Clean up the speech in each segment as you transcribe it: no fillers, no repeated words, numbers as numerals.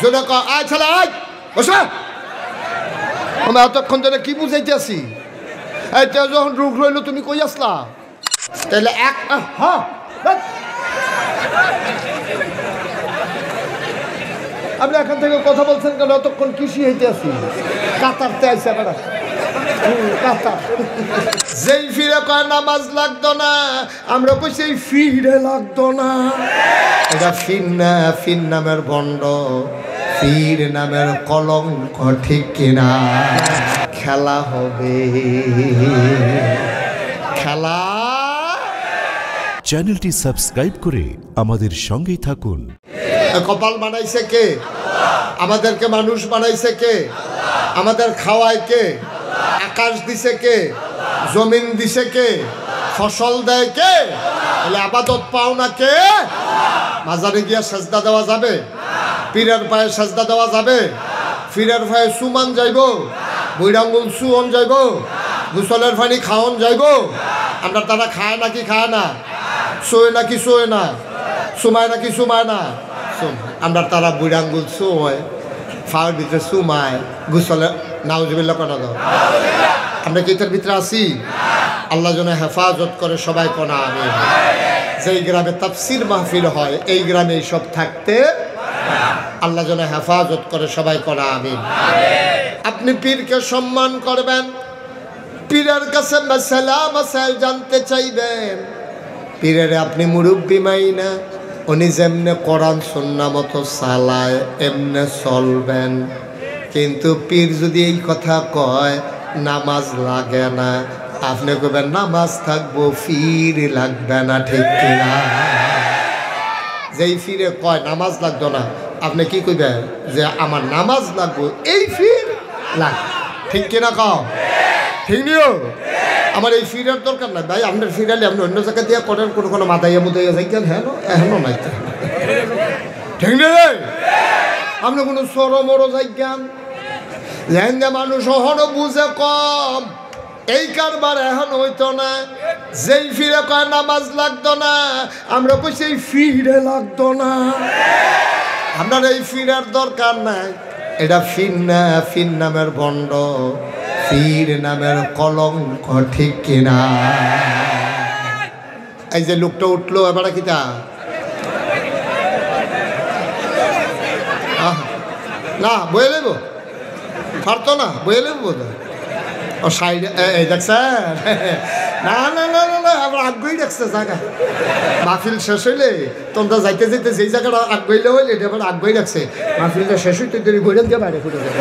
জোরে ক আয় ছেলে আয় বসা। আমি এতক্ষণ ধরে কি বুঝাইতে আছি? এইটা যখন রোগ রইল তুমি কই আসলা? তাহলে এক হ্যাঁ আপনি এখান থেকে কথা বলছেন কেন? এতক্ষণ কৃষি হইতে আছি, কাতারতে আইসা বেড়া কাতার। যেই ফিরে কয় নামাজ লাগতো না, আমরা কইছি এই ফিরে লাগতো না। এটা ফির না, ফির নামের ভণ্ড, ফির নামের কলঙ্ক, ঠিক কিনা? খেলা হবে, খেলা। চ্যানেলটি সাবস্ক্রাইব করে আমাদের সঙ্গেই থাকুন। কপাল বানাইছে কে? আমাদেরকে মানুষ বানাইছে কে? আমাদের খাওয়ায় কে? আকাশ দিছে কে? জমিন দিছে কে? ফসল দেয় কে? তাহলে আবাদত পাও না কে? মাজারে গিয়া সেজদা দেওয়া যাবে? পীরের পায়ে সেজদা দেওয়া যাবে? পীরের পায়ে সুমান যাইব? বুইরাঙ্গুল সুয়ন যাইব? গোসলের পানি খাওয়ন যাইব? আমরা তারা খায় নাকি খায় না? শোয় নাকি শোয় না? সুমায় নাকি সুমায় না? আমরা তারা বুড়াঙ্গুল সুমায়, ফাওয়ার ভিতরে সুমায়, গোসলে নাউজুবিল্লাহ কনা দাও। আমরা কি এটার ভিতরে আছি? আল্লাহ যেন হেফাজত করে, সবাই কনা আমিন। যেই গ্রামে তাফসির মাহফিল হয় এই গ্রামে এইসব থাকতে আল্লাহ যেন হেফাজত করে, সবাই কনা আমিন। আপনি পীরকে সম্মান করবেন, পীরের কাছে মাসালা মাসাইল জানতে চাইবেন। পীরের আপনি মুরব্বী মাইনা, উনি যেমনে কোরআন সুন্নাহ মতো চালায় এমনে চলবেন। কিন্তু পীর যদি এই কথা কয় নামাজ লাগে না, আপনি কইবেন নামাজ থাকবো, পীর লাগবে না, ঠিক কিনা? যেই পীরে কয় নামাজ লাগতো না, আপনি কি কইবেন? যে আমার নামাজ লাগবো, এই পীর লাগ, ঠিক কিনা? কও ঠিক নিও। আমার এই ফিরার দরকার নাই ভাই, আপনার ফিরালে আপনি অন্য জায়গা দিয়ে করেন, কোনো মাথাইয়া মুদাইয়া যাইতেন। হ্যাঁ এখনো নাই, ঠিক নেই? আপনি কোনো সরো মরো যাইতেন যেন যে মানুষ এখনো বুঝে কম, এই কারবার এখন হইতো না। যেই ফিরে কয় নামাজ লাগতো না, আমরা কইছি এই ফিরে লাগতো না। আপনার এই ফিরার দরকার নাই। এটা ফির না, ফির নামের ভণ্ড, পীর নামের কলঙ্ক, ঠিক কিনা? এই যে লোকটা উঠলো এবার কিতা না বয়ে নেব, পারতো না বয়ে নেব বোধ ও সাইড। এই দেখছেন? না না না না না, আবার আগ্রহী দেখছে জায়গা। মাহফিল শেষ হইলে তোমরা যাইতে যাইতে যেই জায়গাটা আগ্রহীলে হইলে এটা আবার আগ্রহী রাখছে। মাহফিলটা শেষ হইতে দেরি বইলেন দিয়ে বাইরে ফুটে যাবে।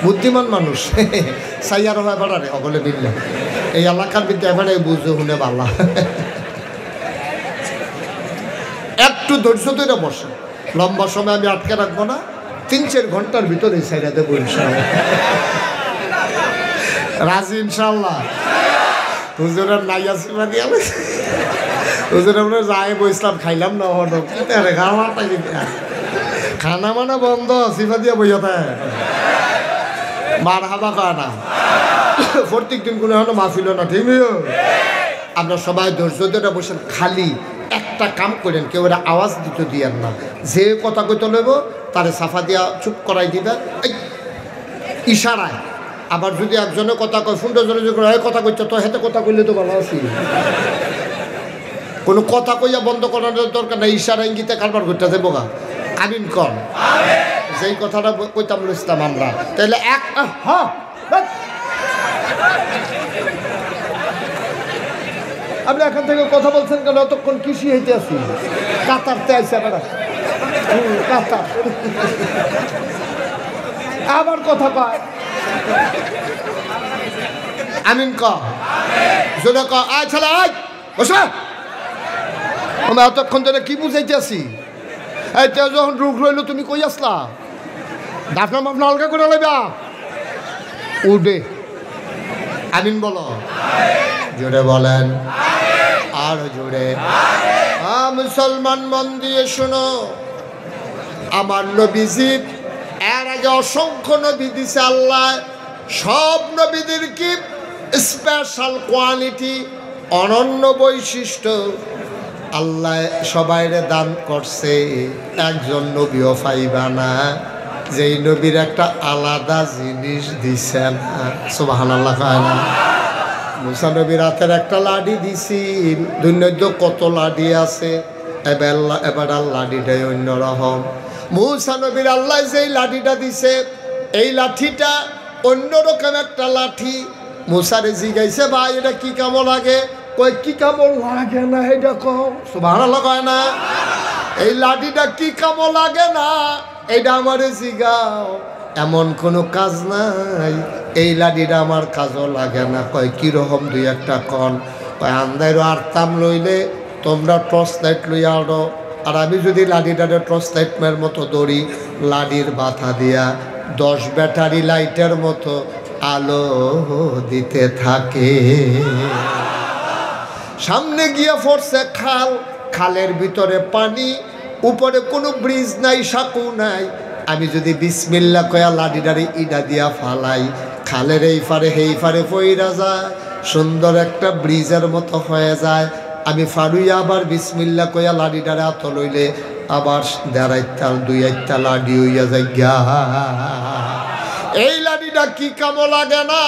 বুদ্ধিমান মানুষ সাইয়ার হয় বাড়ারে অগলে বিললে এই এলাকার বিদ্যা এবারে বুঝে শুনে বালা। একটু ধৈর্য ধরে বসে, লম্বা সময় আমি আটকে রাখবো না, 3-4 ঘন্টার ভিতরে সাইডা দেবো ইনশাল্লাহ। রাজি ইনশাল্লাহ? হুজুরের নাই আসি মানে হুজুর আমরা যাই বইসলাম, খাইলাম না খানা মানে বন্ধ, সিফা দিয়ে বইয়া থাকে মার হাবা কয় না। প্রত্যেক দিন কোনো এখনো মাহফিল না, ঠিক নয়? আমরা সবাই ধৈর্য ধরে বসেন, খালি একটা কাম করেন, কেউ ওরা আওয়াজ দিতে দিয়ার না। যে কথা কইতে লইব তারে সাফা দিয়া চুপ করাই দিবেন ইশারায়। আবার যদি একজনে কথা কয়, 15 জনে যদি কথা কইছে তো হেতে কথা কইলে তো ভালো আছি। কোনো কথা কইয়া বন্ধ করার দরকার নাই, ইশারা ইঙ্গিতে কারবার করতে যাবো গা। আমিন কন। যেই কথাটা কইতাম ইসলাম আমরা, তাহলে এক আপনি এখান থেকে কথা বলছেন কেন? এতক্ষণ কৃষি হইতে আছি, কাতারতে আইসা বেড়া কাতার। আবার কথা কয় আমিন ক জোরে ক আয় ছেলে আয় বসা। আমি এতক্ষণ ধরে কি বুঝাইতে আছি? এইটা যখন রোগ রইল তুমি কই আসলা? ডাকনা মাপনা হালকা করে লাইবা উঠবে। আমিন বলো, জোরে বলেন, আর জোরে। মুসলমান মন দিয়ে শোনো, আমার নবীজি এর আগে অসংখ্য নবী দিছে আল্লাহ। সব নবীদের কি স্পেশাল কোয়ালিটি, অনন্য বৈশিষ্ট্য। আল্লাহ সবাইরে দান করছে, একজন নবীও পাইবা না যেই নবীর একটা আলাদা জিনিস দিছে না। সুবহানাল্লাহ কয় না? মুসা নবীর হাতের একটা লাঠি দিছি, দুনিয়াতে কত লাঠি আছে, এবার লাঠিটাই অন্যরকম। মুসা নবীর আল্লাহ যেই লাঠিটা দিছে, এই লাঠিটা অন্যরকম একটা লাঠি। মুসারে জিগাইছে, ভাই এটা কি কামো লাগে? কয় কি কামো লাগে না এটা কও। সুবহানাল্লাহ কয় না? এই লাঠিটা কি কামো লাগে না এটা আমারে জিগাও। এমন কোনো কাজ নাই এই লাঠিটা আমার কাজও লাগে না। কয় কিরকম দুই একটা কন? কয় আন্দাইরও আরতাম লইলে তোমরা টর্চ লাইট লইয়া আনো, আর আমি যদি লাঠিটারে টর্চ লাইটের মতো দৌড়ি, লাঠির বাধা দিয়া 10 ব্যাটারি লাইটের মতো আলো দিতে থাকে। সামনে গিয়া পড়ছে খাল, খালের ভিতরে পানি, উপরে কোনো ব্রিজ নাই, সাঁকু নাই। আমি যদি বিসমিল্লাহ কয়া লাঠিটারে ইডা দিয়া ফালাই, খালের এই পারে সেই পারে পইরা যায়, সুন্দর একটা ব্রিজের মতো হয়ে যায়। আমি ফারুইয়া আবার বিসমিল্লাহ কয়া লাঠিটারে হাত লইলে আবার 1.5 2 লাঠি হইয়া যায় গা। এই লাঠিটা কি কামো লাগে না?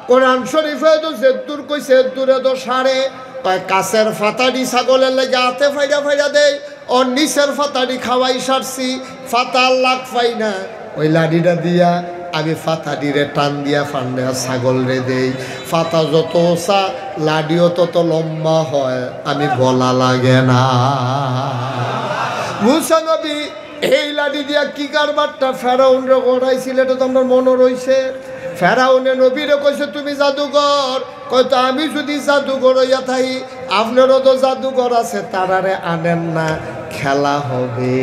কোরআন শরীফে তো জেদ্দুর কইছে, জেদ্দুরে তো সারে। কয় কাছের ফাতাডি ছাগলের লেগে হাতে ফাইরা ফাইরা দেয়, ও নিচের ফাতাডি খাওয়াই সারছি, ফাতা লাগ পাই না। ওই লাঠিটা দিয়া আমি ফাতাডিরে টান দিয়া ফান্ডে ছাগল রে দেই। ফাতা যত ওসা লাডিও তত লম্বা হয়, আমি গলা লাগে না। মুসা নবী এই লাঠি দিয়া কি কারবারটা ফেরাউন রে গড়াইছিল, এটা তো আমার মনে রইছে। ফেরাউনে নবীরে কইছে তুমি জাদুঘর। কয়তো আমি যদি জাদুঘর হইয়া থাই, আপনারও তো জাদুঘর আছে, তারারে আনেন না, খেলা হবে।